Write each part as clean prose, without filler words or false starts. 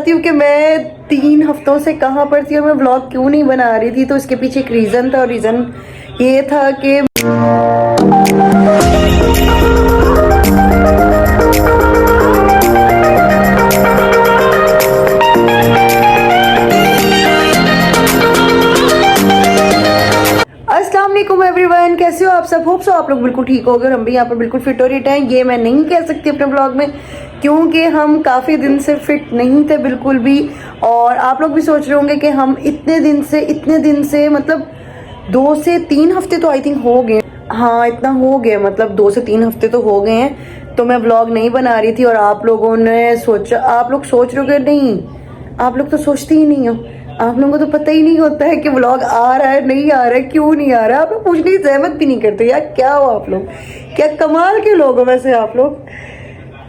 बताती हूँ कि मैं 3 हफ्तों से कहाँ पर थी और मैं व्लॉग क्यों नहीं बना रही थी। तो इसके पीछे एक रीज़न था और रीज़न ये था कि अस्सलाम वालेकुम एवरीवन, कैसे हो आप सब। होप सो आप लोग बिल्कुल ठीक हो गए और हम भी यहाँ पर बिल्कुल फिट हो रहे हैं। ये मैं नहीं कह सकती अपने ब्लॉग में क्योंकि हम काफ़ी दिन से फिट नहीं थे बिल्कुल भी। और आप लोग भी सोच रहे होंगे कि हम इतने दिन से मतलब 2 से 3 हफ्ते तो आई थिंक हो गए। हाँ इतना हो गया, मतलब 2 से 3 हफ्ते तो हो गए हैं। तो मैं ब्लॉग नहीं बना रही थी और आप लोगों ने सोचा, आप लोग सोच रहे हो कि नहीं, आप लोग तो सोचते ही नहीं हो। आप लोगों को तो पता ही नहीं होता है कि व्लॉग आ रहा है नहीं आ रहा है, क्यों नहीं आ रहा है। आप लोग पूछने की जहमत भी नहीं करते यार, क्या हो आप लोग, क्या कमाल के लोग हो वैसे आप लोग।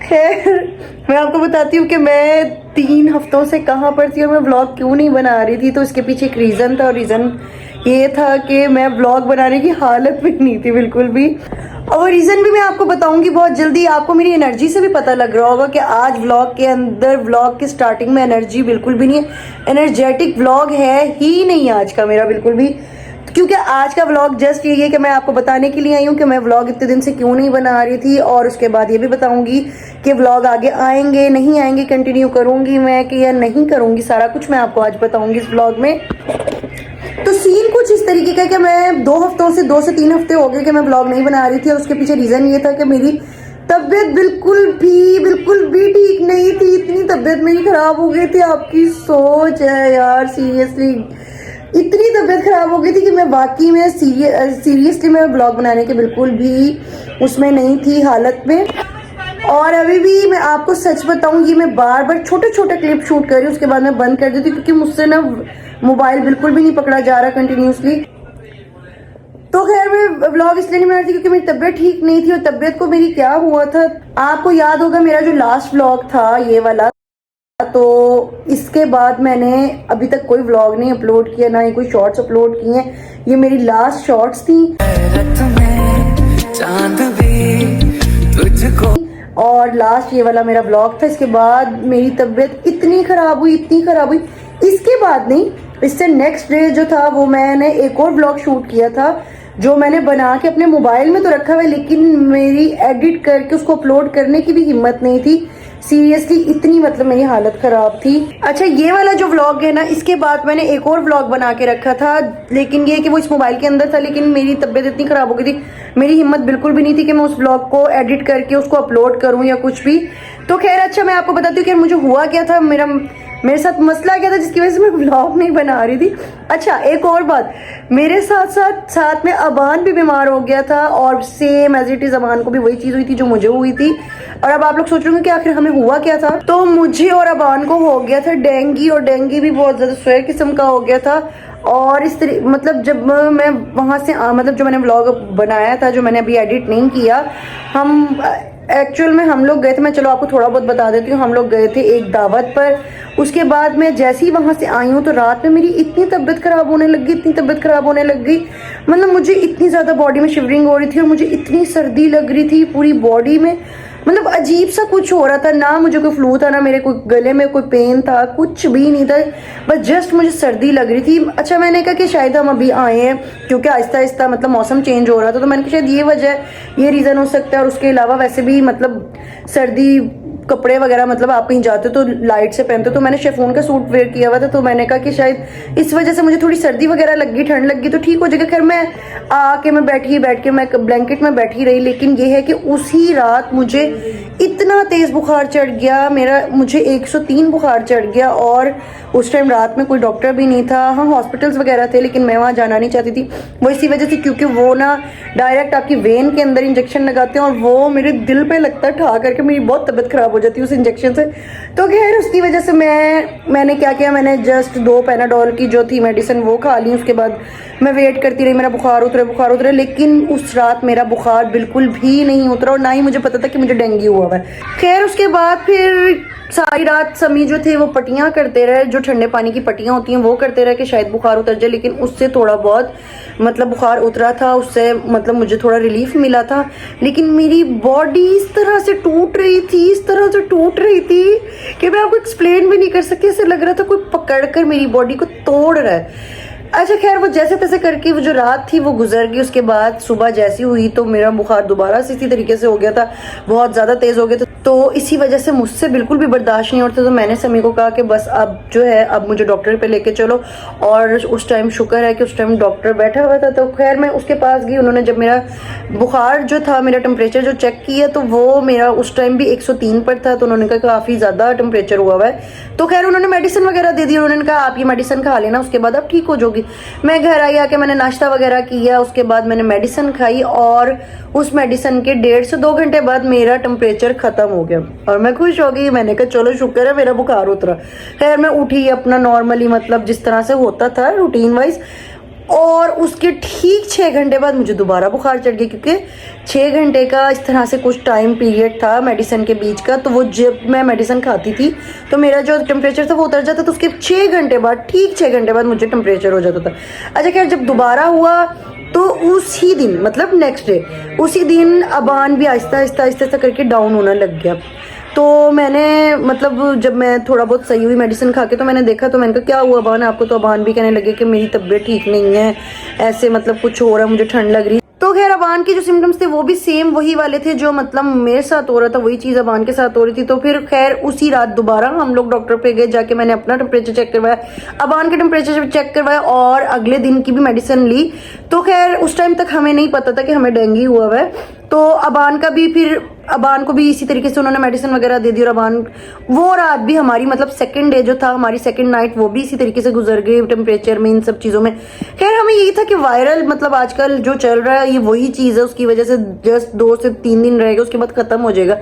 खैर मैं आपको बताती हूँ कि मैं 3 हफ्तों से कहाँ पर थी और मैं व्लॉग क्यों नहीं बना रही थी। तो इसके पीछे एक रीज़न था और रीज़न ये था कि मैं व्लॉग बनाने की हालत में नहीं थी बिल्कुल भी। और वो रीज़न भी मैं आपको बताऊंगी बहुत जल्दी। आपको मेरी एनर्जी से भी पता लग रहा होगा कि आज व्लॉग के अंदर, व्लॉग की स्टार्टिंग में एनर्जी बिल्कुल भी नहीं है। एनर्जेटिक व्लॉग है ही नहीं आज का मेरा बिल्कुल भी, क्योंकि आज का व्लॉग जस्ट यही है कि मैं आपको बताने के लिए आई हूँ कि मैं व्लॉग इतने दिन से क्यों नहीं बना रही थी। और उसके बाद ये भी बताऊंगी कि व्लॉग आगे आएंगे नहीं आएंगे, कंटिन्यू करूंगी मैं कि या नहीं करूंगी, सारा कुछ मैं आपको आज बताऊंगी इस व्लॉग में। तो सीन कुछ इस तरीके का कि मैं 2 से 3 हफ्ते हो गए कि मैं व्लॉग नहीं बना रही थी। और उसके पीछे रीज़न ये था कि मेरी तबीयत बिल्कुल भी ठीक नहीं थी। इतनी तबीयत मेरी ख़राब हो गई थी, आपकी सोच है यार, सीरियसली इतनी तबीयत ख़राब हो गई थी कि मैं वाकई में सीरियसली मैं ब्लॉग बनाने के बिल्कुल भी उसमें नहीं थी हालत में। और अभी भी मैं आपको सच बताऊंगी, मैं बार बार छोटे क्लिप शूट कर रही हूँ, उसके बाद मैं बंद कर देती हूँ क्योंकि मुझसे ना मोबाइल बिल्कुल भी नहीं पकड़ा जा रहा कंटिन्यूसली। तो खैर मैं व्लॉग इसलिए नहीं बना रही थी क्योंकि मेरी तबीयत ठीक नहीं थी। और तबीयत को मेरी क्या हुआ था, आपको याद होगा मेरा जो लास्ट व्लॉग था ये वाला, तो इसके बाद मैंने अभी तक कोई व्लॉग नहीं अपलोड किया, ना ही कोई शॉर्ट्स अपलोड किए हैं। ये मेरी लास्ट शॉर्ट्स थी और लास्ट ये वाला मेरा ब्लॉग था। इसके बाद मेरी तबीयत इतनी खराब हुई इसके बाद नहीं, इससे नेक्स्ट डे जो था वो मैंने एक और ब्लॉग शूट किया था जो मैंने बना के अपने मोबाइल में तो रखा हुआ है, लेकिन मेरी एडिट करके उसको अपलोड करने की भी हिम्मत नहीं थी। सीरियसली इतनी मतलब मेरी हालत खराब थी। अच्छा ये वाला जो व्लॉग है ना, इसके बाद मैंने एक और व्लॉग बना के रखा था, लेकिन ये कि वो इस मोबाइल के अंदर था, लेकिन मेरी तबीयत इतनी खराब हो गई थी, मेरी हिम्मत बिल्कुल भी नहीं थी कि मैं उस व्लॉग को एडिट करके उसको अपलोड करूं या कुछ भी। तो खैर अच्छा मैं आपको बताती हूँ कि मुझे हुआ क्या था, मेरे साथ मसला क्या था जिसकी वजह से मैं व्लॉग नहीं बना रही थी। अच्छा एक और बात, मेरे साथ में अबान भी बीमार हो गया था और सेम एज इट इज अबान को भी वही चीज़ हुई थी जो मुझे हुई थी। और अब आप लोग सोच रहे होंगे कि आखिर हमें हुआ क्या था। तो मुझे और अबान को हो गया था डेंगू, और डेंगू भी बहुत ज़्यादा स्वेयर किस्म का हो गया था। और इस तरह मतलब जब मैं वहाँ से मतलब जो मैंने व्लॉग बनाया था, जो मैंने अभी एडिट नहीं किया, हम एक्चुअल में हम लोग गए थे, मैं चलो आपको थोड़ा बहुत बता देती हूँ। हम लोग गए थे एक दावत पर। उसके बाद मैं जैसे ही वहाँ से आई हूँ तो रात में मेरी इतनी तबीयत ख़राब होने लग गई, मतलब मुझे इतनी ज़्यादा बॉडी में शिवरिंग हो रही थी और मुझे इतनी सर्दी लग रही थी पूरी बॉडी में, मतलब अजीब सा कुछ हो रहा था। ना मुझे कोई फ्लू था, ना मेरे कोई गले में कोई पेन था, कुछ भी नहीं था, बस जस्ट मुझे सर्दी लग रही थी। अच्छा मैंने कहा कि शायद हम अभी आए हैं क्योंकि आहिस्ता आहिस्ता मतलब मौसम चेंज हो रहा था, तो मैंने कहा शायद ये वजह, ये रीज़न हो सकता है। और उसके अलावा वैसे भी मतलब सर्दी कपड़े वगैरह मतलब आप कहीं जाते हो तो लाइट से पहनते हो, तो मैंने शेफोन का सूट वेयर किया हुआ था, तो मैंने कहा कि शायद इस वजह से मुझे थोड़ी सर्दी वगैरह लग गई, ठंड लग गई तो ठीक हो जाएगा। खैर मैं आके मैं बैठ के मैं ब्लैंकेट में बैठी रही, लेकिन ये है कि उसी रात मुझे इतना तेज़ बुखार चढ़ गया, मुझे 103 बुखार चढ़ गया। और उस टाइम रात में कोई डॉक्टर भी नहीं था। हाँ हॉस्पिटल्स वगैरह थे, लेकिन मैं वहाँ जाना नहीं चाहती थी, वो इसी वजह से क्योंकि वो ना डायरेक्ट आपकी वेन के अंदर इंजेक्शन लगाते हैं और वो मेरे दिल पे लगता है ठा करके, मेरी बहुत तबीयत खराब हो जाती है उस इंजेक्शन से। तो खैर उसकी वजह से मैंने क्या किया, मैंने जस्ट 2 पैनाडोल की जो थी मेडिसिन वो खा ली। उसके बाद मैं वेट करती रही, मेरा बुखार उतरे, लेकिन उस रात मेरा बुखार बिल्कुल भी नहीं उतरा और ना ही मुझे पता था कि मुझे डेंगू हुआ है। खैर उसके बाद फिर सारी रात समी जो थे वो पट्टियाँ करते रहे, जो ठंडे पानी की पट्टियाँ होती हैं वो करते रहे कि शायद बुखार उतर जाए, लेकिन उससे थोड़ा बहुत मतलब बुखार उतरा था, उससे मतलब मुझे थोड़ा रिलीफ मिला था। लेकिन मेरी बॉडी इस तरह से टूट रही थी, इस तरह तरह से टूट रही थी कि मैं आपको एक्सप्लेन भी नहीं कर सकती। ऐसे लग रहा था कोई पकड़ कर मेरी बॉडी को तोड़ रहा है। अच्छा खैर, वो जैसे तैसे करके वो जो रात थी वो गुजर गई। उसके बाद सुबह जैसी हुई तो मेरा बुखार दोबारा से इसी तरीके से हो गया था, बहुत ज़्यादा तेज़ हो गया था। तो इसी वजह से मुझसे बिल्कुल भी बर्दाश्त नहीं होता। तो मैंने समी को कहा कि बस अब जो है अब मुझे डॉक्टर पे लेके चलो। और उस टाइम शुक्र है कि उस टाइम डॉक्टर बैठा हुआ था। तो खैर मैं उसके पास गई। उन्होंने जब मेरा बुखार जो था, मेरा टेम्परेचर जो चेक किया तो वो मेरा उस टाइम भी 103 पर था। तो उन्होंने कहा काफ़ी ज़्यादा टेम्परेचर हुआ हुआ है। तो खैर उन्होंने मेडिसिन वगैरह दे दी। उन्होंने कहा आप ये मेडिसिन खा लेना, उसके बाद आप ठीक हो जाओगी। मैं घर आई, आके मैंने नाश्ता वगैरह किया, उसके बाद मैंने मेडिसिन खाई और उस मेडिसिन के 1.5 से 2 घंटे बाद मेरा टेम्परेचर खत्म हो गया और मैं खुश हो गई। मैंने कहा चलो शुक्र है मेरा बुखार उतरा। खैर मैं उठी अपना नॉर्मली, मतलब जिस तरह से होता था रूटीन वाइज, और उसके ठीक 6 घंटे बाद मुझे दोबारा बुखार चढ़ गया, क्योंकि 6 घंटे का इस तरह से कुछ टाइम पीरियड था मेडिसिन के बीच का। तो वो जब मैं मेडिसिन खाती थी तो मेरा जो टेम्परेचर था वो उतर जाता था। तो उसके 6 घंटे बाद, ठीक 6 घंटे बाद मुझे टेम्परेचर हो जाता था। अच्छा खैर, जब दोबारा हुआ तो उसी दिन, मतलब नेक्स्ट डे, उसी दिन अबान भी आहिस्ता आहिस्ता आहिस्ता आहिस्ता करके डाउन होना लग गया। तो मैंने, मतलब जब मैं थोड़ा बहुत सही हुई मेडिसिन खा के, तो मैंने देखा, तो मैंने कहा क्या हुआ अबान आपको? तो अबान भी कहने लगे कि मेरी तबीयत ठीक नहीं है, ऐसे मतलब कुछ हो रहा है, मुझे ठंड लग रही। तो खैर अबान के जो सिम्टम्स थे वो भी सेम वही वाले थे जो मतलब मेरे साथ हो रहा था, वही चीज़ अबान के साथ हो रही थी। तो फिर खैर उसी रात दोबारा हम लोग डॉक्टर पे गए। जाके मैंने अपना टेम्परेचर चेक करवाया, अबान का टेम्परेचर चेक करवाया और अगले दिन की भी मेडिसिन ली। तो खैर उस टाइम तक हमें नहीं पता था कि हमें डेंगू हुआ हुआ है। तो अबान का भी, फिर अबान को भी इसी तरीके से उन्होंने मेडिसिन वगैरह दे दी। और अबान, वो रात भी हमारी, मतलब सेकंड डे जो था, हमारी सेकंड नाइट, वो भी इसी तरीके से गुजर गई टेम्परेचर में, इन सब चीज़ों में। खैर हमें यही था कि वायरल, मतलब आजकल जो चल रहा है ये वही चीज़ है, उसकी वजह से जस्ट 2 से 3 दिन रहेगा, उसके बाद ख़त्म हो जाएगा।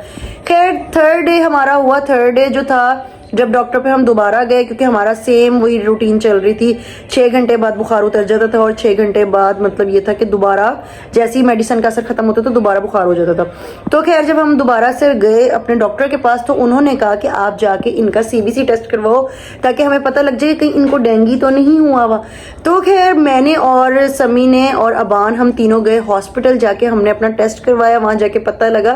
खैर थर्ड डे हमारा हुआ। थर्ड डे जो था, जब डॉक्टर पे हम दोबारा गए, क्योंकि हमारा सेम वही रूटीन चल रही थी, 6 घंटे बाद बुखार उतर जाता था और 6 घंटे बाद मतलब ये था कि दोबारा जैसे ही मेडिसिन का असर खत्म होता तो दोबारा बुखार हो जाता था। तो खैर जब हम दोबारा से गए अपने डॉक्टर के पास, तो उन्होंने कहा कि आप जाके इनका CBC टेस्ट करवाओ ताकि हमें पता लग जाए कहीं इनको डेंगू तो नहीं हुआ हुआ। तो खैर मैंने और समी ने और अबान, हम तीनों गए हॉस्पिटल। जाके हमने अपना टेस्ट करवाया। वहाँ जाके पता लगा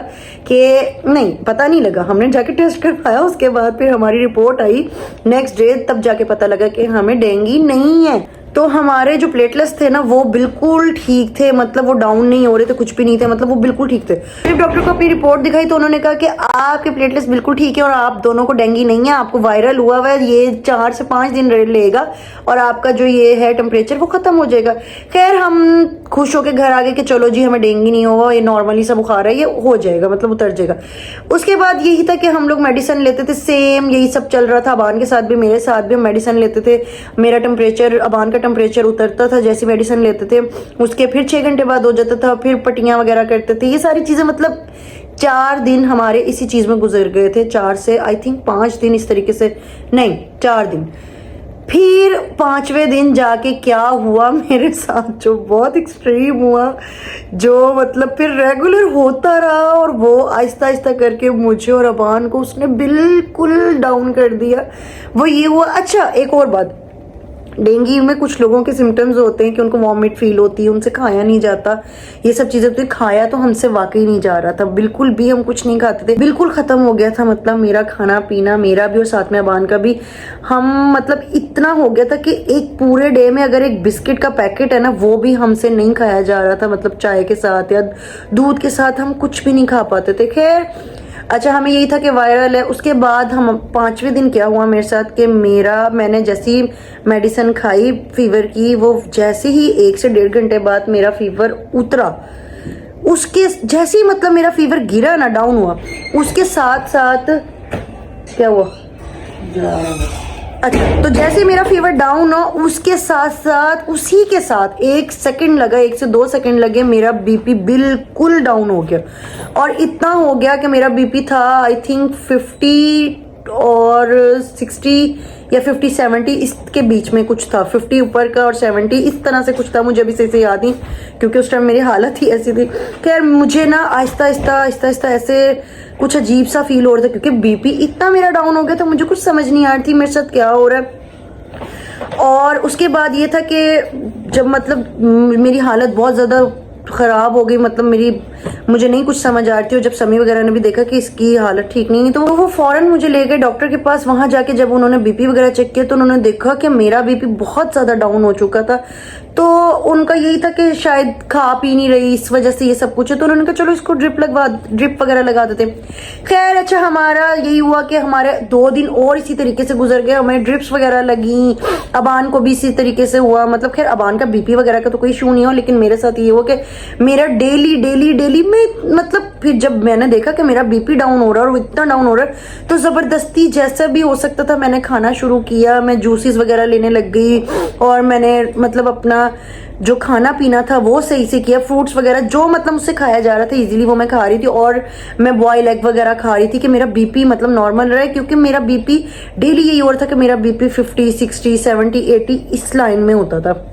कि नहीं, पता नहीं लगा, हमने जाके टेस्ट करवाया। उसके बाद फिर हमारी रिपोर्ट आई नेक्स्ट डे, तब जाके पता लगा कि हमें डेंगू नहीं है। तो हमारे जो प्लेटलेट्स थे ना वो बिल्कुल ठीक थे, मतलब वो डाउन नहीं हो रहे थे, कुछ भी नहीं थे, मतलब वो बिल्कुल ठीक थे। फिर डॉक्टर को अपनी रिपोर्ट दिखाई तो उन्होंने कहा कि आपके प्लेटलेट्स बिल्कुल ठीक है और आप दोनों को डेंगू नहीं है, आपको वायरल हुआ हुआ है, ये 4 से 5 दिन लेगा और आपका जो ये है टेम्परेचर वो खत्म हो जाएगा। खैर हम खुश होकर घर आ गए कि चलो जी हमें डेंगू नहीं हुआ, ये नॉर्मली सा बुखार है, ये हो जाएगा, मतलब उतर जाएगा। उसके बाद यही था कि हम लोग मेडिसिन लेते थे, सेम यही सब चल रहा था। अबान के साथ भी, मेरे साथ भी हम मेडिसिन लेते थे। मेरा टेम्परेचर, अबान का टेम्परेचर उतरता था जैसी मेडिसिन लेते थे, उसके फिर 6 घंटे बाद हो जाता था, फिर पट्टियां वगैरह करते थे। ये सारी चीज़ें, मतलब 4 दिन हमारे इसी चीज़ में गुजर गए थे। 4 से आई थिंक 5 दिन इस तरीके से, नहीं 4 दिन। फिर 5वें दिन जाके क्या हुआ मेरे साथ, जो बहुत एक्सट्रीम हुआ, जो मतलब फिर रेगुलर होता रहा और वो आहिस्ता आहिस्ता करके मुझे और अबान को उसने बिल्कुल डाउन कर दिया। वो ये हुआ। अच्छा एक और बात, डेंगू में कुछ लोगों के सिम्टम्स होते हैं कि उनको वॉमिट फील होती है, उनसे खाया नहीं जाता, ये सब चीज़ें। तो खाया तो हमसे वाकई नहीं जा रहा था, बिल्कुल भी हम कुछ नहीं खाते थे, बिल्कुल ख़त्म हो गया था, मतलब मेरा खाना पीना, मेरा भी और साथ में अबान का भी। हम मतलब इतना हो गया था कि एक पूरे डे में अगर एक बिस्किट का पैकेट है ना, वो भी हमसे नहीं खाया जा रहा था, मतलब चाय के साथ या दूध के साथ हम कुछ भी नहीं खा पाते थे। खैर अच्छा हमें यही था कि वायरल है। उसके बाद हम 5वें दिन क्या हुआ मेरे साथ कि मैंने जैसी मेडिसिन खाई फीवर की, वो जैसे ही 1 से 1.5 घंटे बाद मेरा फीवर उतरा, उसके जैसे ही मतलब मेरा फीवर गिरा ना, डाउन हुआ, उसके साथ साथ क्या हुआ, अच्छा तो जैसे मेरा फीवर डाउन हो, उसके साथ साथ उसी के साथ 1 सेकंड लगा, 1 से 2 सेकंड लगे, मेरा बीपी बिल्कुल डाउन हो गया। और इतना हो गया कि मेरा बीपी था आई थिंक 50 और 60 या 50-70 इसके बीच में कुछ था, 50 ऊपर का और 70 इस तरह से कुछ था, मुझे अभी सही से याद नहीं क्योंकि उस टाइम मेरी हालत ही ऐसी थी। खैर मुझे ना आहिस्ता आहिस्ता ऐसे कुछ अजीब सा फील हो रहा था क्योंकि बीपी इतना मेरा डाउन हो गया था, मुझे कुछ समझ नहीं आ रही थी मेरे साथ क्या हो रहा है। और उसके बाद ये था कि जब मतलब मेरी हालत बहुत ज़्यादा ख़राब हो गई, मतलब मेरी मुझे नहीं कुछ समझ आ रही थी। और जब समी वगैरह ने भी देखा कि इसकी हालत ठीक नहीं है तो वो फौरन मुझे ले गए डॉक्टर के पास। वहां जाके जब उन्होंने बीपी वगैरह चेक किया तो उन्होंने देखा कि मेरा बीपी बहुत ज्यादा डाउन हो चुका था। तो उनका यही था कि शायद खा पी नहीं रही, इस वजह से ये सब कुछ है। तो उन्होंने कहा चलो इसको ड्रिप वगैरह लगा देते। खैर अच्छा, हमारा यही हुआ कि हमारे 2 दिन और इसी तरीके से गुजर गए। हमें ड्रिप्स वगैरह लगी, अबान को भी इसी तरीके से हुआ। मतलब खैर अबान का बीपी वगैरह का तो कोई इशू नहीं हो, लेकिन मेरे साथ ये हुआ कि मेरा डेली में मतलब फिर जब मैंने देखा कि मेरा बीपी डाउन हो रहा है और इतना डाउन हो रहा है तो जबरदस्ती जैसा भी हो सकता था मैंने खाना शुरू किया। मैं जूसेस वगैरह लेने लग गई और मैंने मतलब अपना जो खाना पीना था वो सही से किया। फ्रूट्स वगैरह जो मतलब मुझसे खाया जा रहा था इजीली वो मैं खा रही थी। और मैं बॉयल एग वगैरह खा रही थी कि मेरा बीपी मतलब नॉर्मल रहे, क्योंकि मेरा बीपी डेली यही हो रहा था कि मेरा बीपी 50, 60, 70, 80 इस लाइन में होता था।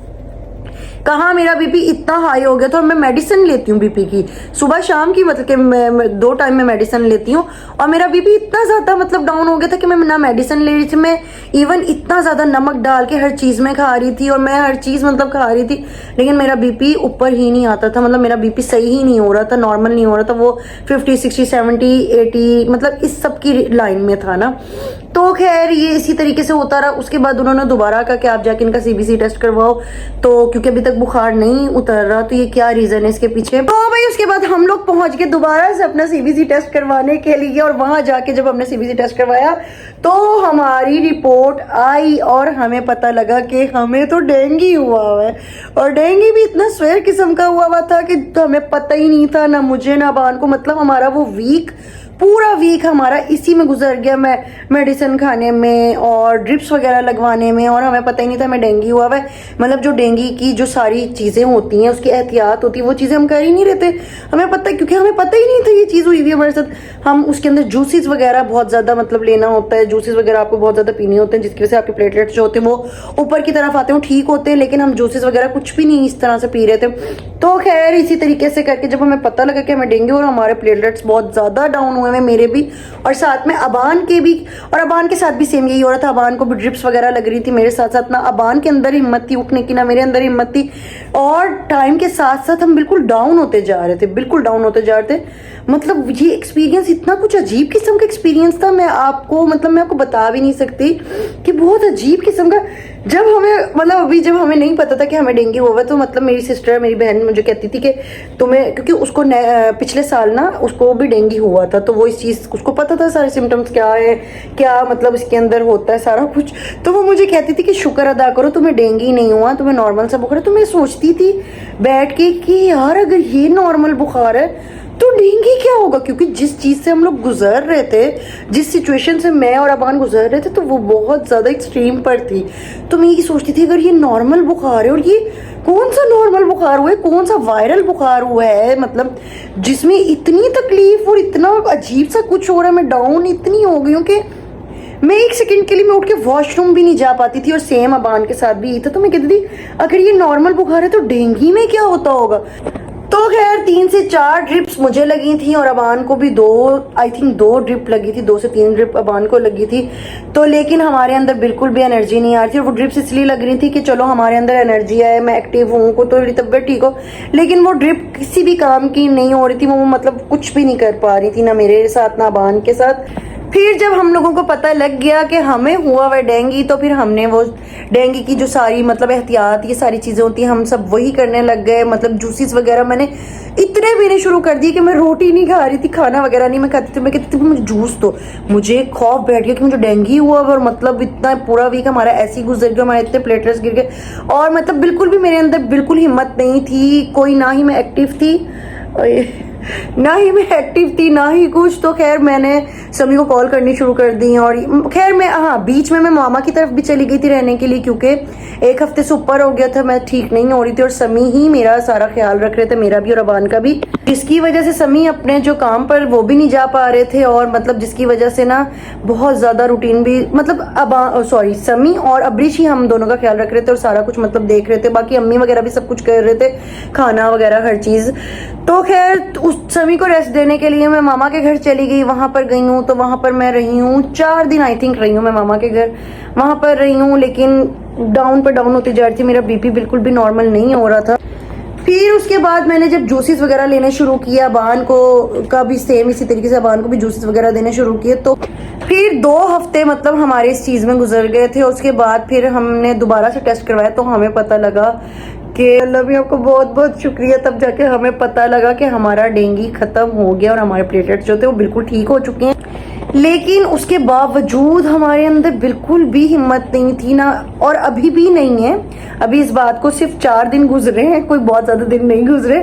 कहाँ मेरा बीपी इतना हाई हो गया था। और मैं मेडिसिन लेती हूँ बीपी की, सुबह शाम की, मतलब कि मैं 2 टाइम में मेडिसिन लेती हूँ। और मेरा बीपी इतना ज्यादा मतलब डाउन हो गया था कि मैं ना मेडिसिन ले रही थी, मैं इवन इतना ज्यादा नमक डाल के हर चीज में खा रही थी और मैं हर चीज मतलब खा रही थी, लेकिन मेरा बीपी ऊपर ही नहीं आता था। मतलब मेरा बीपी सही ही नहीं हो रहा था, नॉर्मल नहीं हो रहा था। वो 50, 60, 70, 80 मतलब इस सब की लाइन में था ना। तो खैर ये इसी तरीके से होता रहा। उसके बाद उन्होंने दोबारा कहा कि आप जाके इनका सीबीसी टेस्ट करवाओ, तो क्योंकि अभी तक बुखार नहीं उतर रहा, तो ये क्या रीजन है इसके पीछे। तो भाई उसके बाद हम लोग पहुंच गए दोबारा से अपना सीबीसी टेस्ट करवाने के लिए। और वहां जाके जब हमने सीबीसी टेस्ट करवाया तो हमारी रिपोर्ट आई और हमें पता लगा कि हमें तो डेंगू हुआ है। और डेंगू भी इतना स्वेर किस्म का हुआ था कि हमें पता ही नहीं था, ना मुझे ना बान को। मतलब हमारा वो पूरा वीक हमारा इसी में गुजर गया, मैं मेडिसिन खाने में और ड्रिप्स वगैरह लगवाने में। और हमें पता ही नहीं था हमें डेंगू हुआ है। मतलब जो डेंगू की जो सारी चीजें होती हैं उसकी एहतियात होती है वो चीजें हम कर ही नहीं रहते। हमें पता, क्योंकि हमें पता ही नहीं था ये चीज हुई हुई हमारे साथ। हम उसके अंदर जूसेस वगैरह बहुत ज्यादा मतलब लेना होता है, जूसेस वगैरह आपको बहुत ज्यादा पीने होते हैं, जिसकी वजह से आपके प्लेटलेट्स जो होते हैं वो ऊपर की तरफ आते हैं, ठीक होते हैं। लेकिन हम जूसेस वगैरह कुछ भी नहीं इस तरह से पी रहे थे। तो खैर इसी तरीके से करके जब हमें पता लगा कि हमें डेंगू और हमारे प्लेटलेट्स बहुत ज्यादा डाउन हुए हैं, मेरे भी और साथ में अबान के भी। और अबान के साथ भी सेम यही हो रहा था, अबान को भी ड्रिप्स वगैरह लग रही थी मेरे साथ साथ। ना अबान के अंदर हिम्मत थी उठने की, ना मेरे अंदर हिम्मत थी। और टाइम के साथ साथ हम बिल्कुल डाउन होते जा रहे थे, बिल्कुल डाउन होते जा रहे थे। मतलब ये एक्सपीरियंस इतना कुछ अजीब किस्म का एक्सपीरियंस था, मैं आपको बता भी नहीं सकती कि बहुत अजीब किस्म का। जब हमें मतलब अभी जब हमें नहीं पता था कि हमें डेंगू हुआ, तो मतलब मेरी सिस्टर, मेरी बहन मुझे कहती थी कि तुम्हें, क्योंकि उसको पिछले साल ना उसको भी डेंगू हुआ था, तो वो इस चीज उसको पता था सारे सिम्टम्स क्या है, क्या मतलब इसके अंदर होता है सारा कुछ। तो वो मुझे कहती थी कि शुक्र अदा करो तुम्हें डेंगू नहीं हुआ, तुम्हें नॉर्मल सा बुखार है। तो मैं सोचती थी बैठ के कि यार अगर ये नॉर्मल बुखार है तो डेंगू क्या होगा, क्योंकि जिस चीज से हम लोग गुजर रहे थे, जिस सिचुएशन से मैं और अबान गुजर रहे थे, तो वो बहुत ज्यादा एक्सट्रीम पर थी। तो मैं ये सोचती थी अगर ये नॉर्मल बुखार है, और ये कौन सा नॉर्मल बुखार हुआ है, कौन सा वायरल बुखार हुआ है, मतलब जिसमें इतनी तकलीफ और इतना अजीब सा कुछ हो रहा है। मैं डाउन इतनी हो गई हूँ कि मैं 1 सेकंड के लिए मैं उठ के वॉशरूम भी नहीं जा पाती थी। और सेम अबान के साथ भी यही था। तो मैं कहती थी अगर ये नॉर्मल बुखार है तो डेंगू में क्या होता होगा। तो खैर 3 से 4 ड्रिप्स मुझे लगी थी और अबान को भी 2 ड्रिप लगी थी, 2 से 3 ड्रिप अबान को लगी थी। तो लेकिन हमारे अंदर बिल्कुल भी एनर्जी नहीं आ रही थी। और वो ड्रिप्स इसलिए लग रही थी कि चलो हमारे अंदर एनर्जी आए, मैं एक्टिव हूँ को तो मेरी तबियत ठीक हो। लेकिन वो ड्रिप किसी भी काम की नहीं हो रही थी, वो मतलब कुछ भी नहीं कर पा रही थी, ना मेरे साथ ना अबान के साथ। फिर जब हम लोगों को पता लग गया कि हमें हुआ वह डेंगू, तो फिर हमने वो डेंगू की जो सारी मतलब एहतियात ये सारी चीजें होती हैं हम सब वही करने लग गए। मतलब जूसेस वगैरह मैंने इतने पीने शुरू कर दिए कि मैं रोटी नहीं खा रही थी, खाना वगैरह नहीं मैं खाती थी। मैं कहती थी मुझे जूस दो। मुझे खौफ बैठ गया कि मुझे डेंगू हुआ और मतलब इतना पूरा वीक हमारा ऐसे ही गुजर गया, हमारे इतने प्लेटलेट्स गिर गए। और मतलब बिल्कुल भी मेरे अंदर बिल्कुल हिम्मत नहीं थी कोई, ना ही मैं एक्टिव थी ना ही कुछ। तो खैर मैंने सभी को कॉल करनी शुरू कर दी। और खैर मैं बीच में मैं मामा की तरफ भी चली गई थी रहने के लिए, क्योंकि 1 हफ्ते से ऊपर हो गया था मैं ठीक नहीं हो रही थी। और समी ही मेरा सारा ख्याल रख रहे थे, मेरा भी और अबान का भी, जिसकी वजह से समी अपने जो काम पर वो भी नहीं जा पा रहे थे। और मतलब जिसकी वजह से ना बहुत ज्यादा रूटीन भी मतलब समी और अब्रिश ही हम दोनों का ख्याल रख रहे थे और सारा कुछ मतलब देख रहे थे। बाकी अम्मी वगैरह भी सब कुछ कर रहे थे, खाना वगैरह हर चीज। तो खैर उस समी को रेस्ट देने के लिए मैं मामा के घर चली गई, वहां पर गई हूँ। तो वहां पर मैं रही हूँ 4 दिन आई थिंक रही हूँ मैं मामा के घर, वहां पर रही हूँ। लेकिन डाउन पर डाउन होती जा रही थी, मेरा बीपी बिल्कुल भी नॉर्मल नहीं हो रहा था। फिर उसके बाद मैंने जब जूसेस वगैरह लेने शुरू किया, अबान को का भी सेम इसी तरीके से अबान को भी जूसेस वगैरह देने शुरू किए, तो फिर 2 हफ्ते मतलब हमारे इस चीज़ में गुजर गए थे। उसके बाद फिर हमने दोबारा से टेस्ट करवाया तो हमें पता लगा कि अल्लाह भी आपको बहुत बहुत शुक्रिया, तब जाके हमें पता लगा कि हमारा डेंगू ख़त्म हो गया और हमारे प्लेटलेट्स जो थे वो बिल्कुल ठीक हो चुके हैं। लेकिन उसके बावजूद हमारे अंदर बिल्कुल भी हिम्मत नहीं थी ना, और अभी भी नहीं है। अभी इस बात को सिर्फ 4 दिन गुजरे हैं, कोई बहुत ज़्यादा दिन नहीं गुजरे,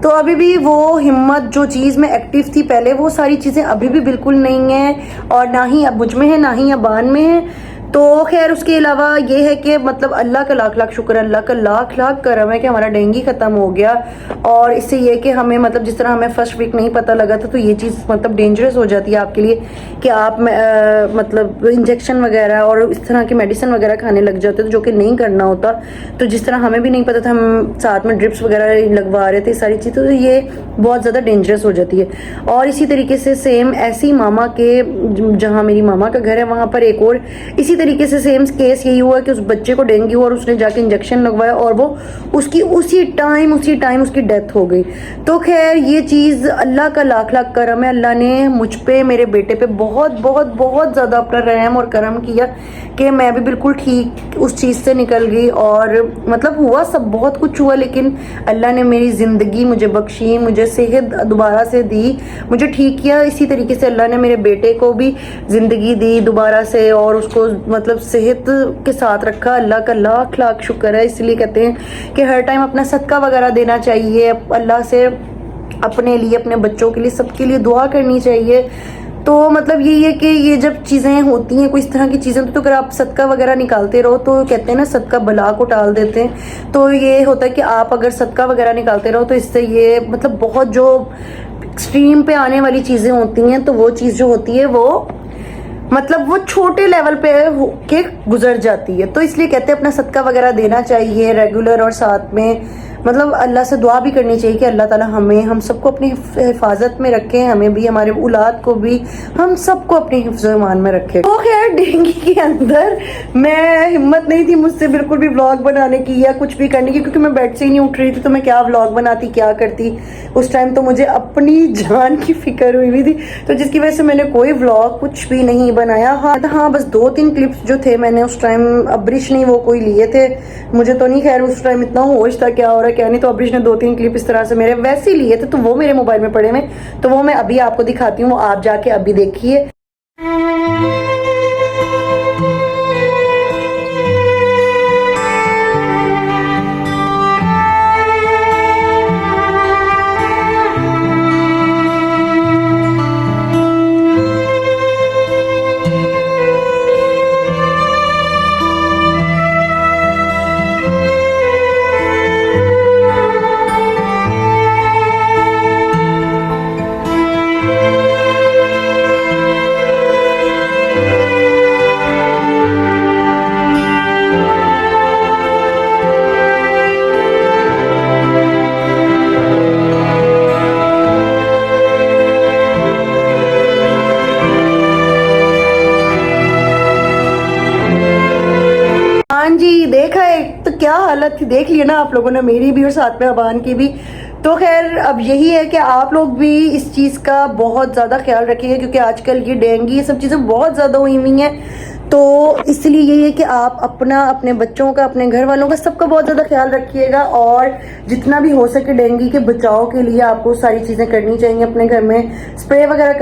तो अभी भी वो हिम्मत जो चीज़ में एक्टिव थी पहले, वो सारी चीज़ें अभी भी बिल्कुल नहीं है, और ना ही अब मुझ में है ना ही अबान में है। तो खैर उसके अलावा ये है कि मतलब अल्लाह का लाख लाख शुक्र है, अल्लाह का लाख लाख करम है कि हमारा डेंगू ख़त्म हो गया। और इससे ये कि हमें मतलब जिस तरह हमें फर्स्ट वीक नहीं पता लगा था, तो ये चीज़ मतलब डेंजरस हो जाती है आपके लिए कि आप मतलब इंजेक्शन वगैरह और इस तरह की मेडिसिन वगैरह खाने लग जाते हो, तो जो कि नहीं करना होता। तो जिस तरह हमें भी नहीं पता था, हम साथ में ड्रिप्स वगैरह लगवा रहे थे, सारी चीज़ें, तो ये बहुत ज़्यादा डेंजरस हो जाती है। और इसी तरीके से सेम ऐसी मामा के, जहाँ मेरी मामा का घर है, वहाँ पर एक और इसी तरीके से सेम केस यही हुआ कि उस बच्चे को डेंगू हुआ और उसने जाके इंजेक्शन लगवाया और वो उसकी उसी टाइम उसकी डेथ हो गई। तो खैर ये चीज़ अल्लाह का लाख लाख करम है, अल्लाह ने मुझ पे, मेरे बेटे पे बहुत बहुत बहुत ज़्यादा अपना रहम और करम किया कि मैं भी बिल्कुल ठीक उस चीज़ से निकल गई। और मतलब हुआ सब बहुत कुछ हुआ, लेकिन अल्लाह ने मेरी ज़िंदगी मुझे बख्शी, मुझे सेहत दोबारा से दी, मुझे ठीक किया। इसी तरीके से अल्लाह ने मेरे बेटे को भी ज़िंदगी दी दोबारा से और उसको मतलब सेहत के साथ रखा। अल्लाह का लाख लाख शुक्र है। इसलिए कहते हैं कि हर टाइम अपना सदका वगैरह देना चाहिए, अल्लाह से अपने लिए, अपने बच्चों के लिए, सबके लिए दुआ करनी चाहिए। तो मतलब यही है कि ये जब चीज़ें होती हैं, कोई इस तरह की चीज़ें, तो अगर आप सदका वगैरह निकालते रहो, तो कहते हैं ना सदका बला को टाल देते हैं। तो ये होता है कि आप अगर सदका वगैरह निकालते रहो, तो इससे ये मतलब बहुत जो एक्सट्रीम पे आने वाली चीज़ें होती हैं, तो वो चीज़ जो होती है वो मतलब वो छोटे लेवल पे होके गुजर जाती है। तो इसलिए कहते हैं अपना सदका वगैरह देना चाहिए रेगुलर, और साथ में मतलब अल्लाह से दुआ भी करनी चाहिए कि अल्लाह ताला हमें, हम सबको अपनी हिफाजत में रखें, हमें भी, हमारे औलाद को भी, हम सबको अपनी हिफ्ज़-ए-ईमान में रखें। तो खैर डेंगू के अंदर मैं हिम्मत नहीं थी मुझसे बिल्कुल भी व्लॉग बनाने की या कुछ भी करने की, क्योंकि मैं बेड से ही नहीं उठ रही थी, तो मैं क्या व्लॉग बनाती, क्या करती। उस टाइम तो मुझे अपनी जान की फिक्र हुई थी, तो जिसकी वजह से मैंने कोई व्लॉग कुछ भी नहीं बनाया। हाँ बस 2-3 क्लिप्स जो थे मैंने उस टाइम, अब्रिश नहीं वो कोई लिए थे, मुझे तो नहीं खैर उस टाइम इतना होश था क्या हो रहा है क्या नहीं, तो अब्रिश ने 2-3 क्लिप इस तरह से मेरे वैसे ही लिए थे, तो वो मेरे मोबाइल में पड़े हुए, तो वो मैं अभी आपको दिखाती हूँ, वो आप जाके अभी देखिए। हाँ जी, देखा है तो क्या हालत थी, देख लिया ना आप लोगों ने, मेरी भी और साथ में अबान की भी। तो खैर अब यही है कि आप लोग भी इस चीज़ का बहुत ज़्यादा ख्याल रखिएगा, क्योंकि आजकल ये डेंगू ये सब चीज़ें बहुत ज़्यादा हुई हुई हैं। तो इसलिए यही है कि आप अपना, अपने बच्चों का, अपने घर वालों का, सबका बहुत ज़्यादा ख्याल रखिएगा। और जितना भी हो सके डेंगू के बचाव के लिए आपको सारी चीज़ें करनी चाहिए। अपने घर में स्प्रे वगैरह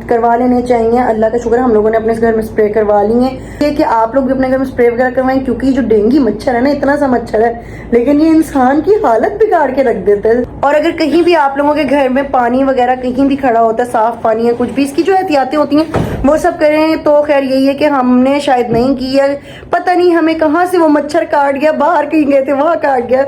करवा लेने चाहिए। अल्लाह का शुक्र है हम लोगों ने अपने घर में स्प्रे करवा लिए हैं। ये कि आप लोग भी अपने घर में स्प्रे वगैरह करवाएं, क्योंकि जो डेंगू मच्छर है ना, इतना सा मच्छर है, लेकिन ये इंसान की हालत बिगाड़ के रख देते हैं। और अगर कहीं भी आप लोगों के घर में पानी वगैरह कहीं भी खड़ा होता है, साफ पानी है, कुछ भी, इसकी जो एहतियातें होती हैं वो सब करें। तो खैर यही है कि हमने शायद नहीं की है, पता नहीं हमें कहाँ से वो मच्छर काट गया, बाहर कहीं गए थे वहां काट गया,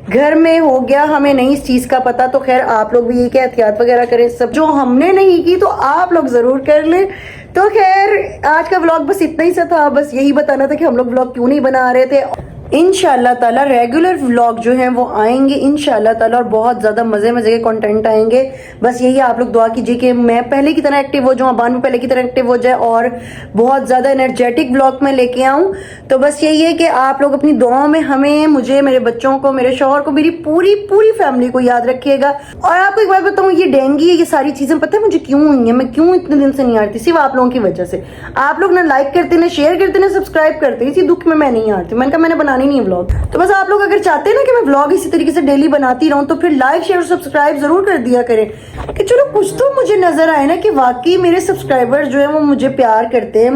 घर में हो गया, हमें नहीं इस चीज का पता। तो खैर आप लोग भी ये कि एहतियात वगैरह करें, सब जो हमने नहीं की तो आप लोग जरूर कर लें। तो खैर आज का व्लॉग बस इतना ही सा था, बस यही बताना था कि हम लोग व्लॉग क्यों नहीं बना रहे थे। इंशाल्लाह ताला रेगुलर व्लॉग जो हैं वो आएंगे इंशाल्लाह ताला, और बहुत ज़्यादा मज़े मज़े के कंटेंट आएंगे। बस यही आप लोग दुआ कीजिए कि मैं पहले की तरह एक्टिव हो जाऊँ, अबान भी पहले की तरह एक्टिव हो जाए और बहुत ज़्यादा एनर्जेटिक व्लॉग में लेके आऊँ। तो बस यही है कि आप लोग अपनी दुआओं में हमें, मुझे, मेरे बच्चों को, मेरे शौहर को, मेरी पूरी पूरी फैमिली को याद रखिएगा। और आपको एक बात बताऊँ, ये डेंगू, ये सारी चीज़ें पता है मुझे क्यों हुई है, मैं क्यों इतने दिन से नहीं आ रही थी? सिर्फ आप लोगों की वजह से। आप लोग ना लाइक करते, ना शेयर करते, ना सब्सक्राइब करते, इसी दुख में मैं नहीं आ रही थी। मैंने कहा मैंने बनानी नहीं है व्लॉग। तो बस आप लोग अगर चाहते हैं ना कि मैं व्लॉग इसी तरीके से डेली बनाती रहूं, तो फिर लाइक शेयर और सब्सक्राइब जरूर कर दिया करें कि चलो कुछ तो मुझे नजर आए ना कि वाकई मेरे सब्सक्राइबर्स जो है वो मुझे प्यार करते हैं,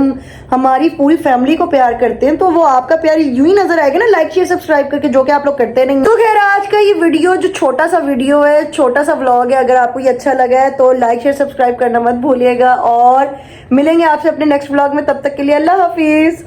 हमारी पूरी फैमिली को प्यार करते हैं। तो वो आपका प्यार यूं ही नजर आएगा ना लाइक शेयर सब्सक्राइब करके, जो कि आप लोग करते नहीं। तो खैर आज का ये वीडियो जो छोटा सा वीडियो है, छोटा सा व्लॉग है, अगर आपको ये अच्छा लगा है तो लाइक शेयर सब्सक्राइब करना मत भूलिएगा। और मिलेंगे आपसे अपने नेक्स्ट व्लॉग में, तब तक के लिए अल्लाह हाफिज।